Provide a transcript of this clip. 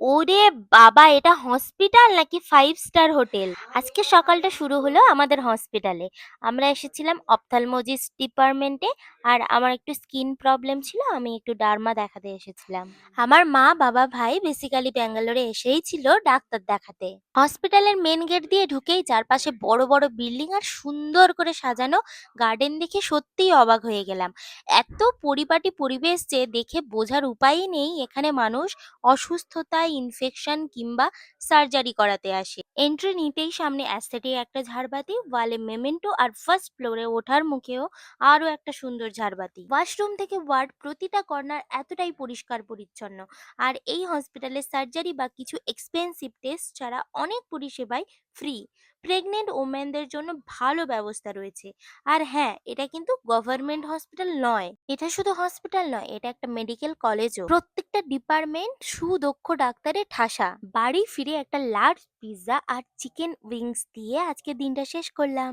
ওরে বাবা! এটা হসপিটাল নাকি 5 স্টার হোটেল? আজকে সকালটা শুরু হলো আমাদের হসপিটালে। আমরা এসেছিলাম অপথ্যালমোলজিস্ট ডিপার্টমেন্টে। আর আমার একটু স্কিন প্রবলেম ছিল, আমি একটু ডার্মা দেখাতে এসেছিলাম। আমার মা, বাবা, ভাই বেসিক্যালি ব্যাঙ্গালোরে এসেই ছিল ডাক্তার দেখাতে। হসপিটালের মেন গেট দিয়ে ঢুকেই চারপাশে বড় বড় বিল্ডিং আর সুন্দর করে সাজানো গার্ডেন দেখে সত্যিই অবাক হয়ে গেলাম। এত পরিপাটি পরিবেশ যে দেখে বোঝার উপায়ই নেই এখানে মানুষ অসুস্থতা, ইনফেকশন কিংবা সার্জারি করাতে আসে। এন্ট্রি নিতেই সামনে অ্যাস্থেটিক একটা ঝাড়বাতি, ওয়ালে মেমেন্টো, আর ফার্স্ট ফ্লোরে ওঠার মুখেও আরো একটা সুন্দর ঝাড়বাতি। ওয়াশরুম থেকে ওয়ার্ড প্রতিটা কর্নার এতটাই পরিষ্কার পরিচ্ছন্ন। আর এই হসপিটালে সার্জারি বা কিছু এক্সপেন্সিভ টেস্ট ছাড়া অনেক পরিষেবাই ফ্রি। প্রেগনেন্ট ওমেনদের জন্য ভালো ব্যবস্থা রয়েছে। আর হ্যাঁ, এটা কিন্তু গভর্নমেন্ট হসপিটাল নয়, এটা শুধু হসপিটাল নয়, এটা একটা মেডিকেল কলেজও। প্রত্যেকটা ডিপার্টমেন্ট সুদক্ষ ডাক্তারে ঠাসা। বাড়ি ফিরে একটা লার্জ পিৎজা আর চিকেন উইংস দিয়ে আজকে দিনটা শেষ করলাম।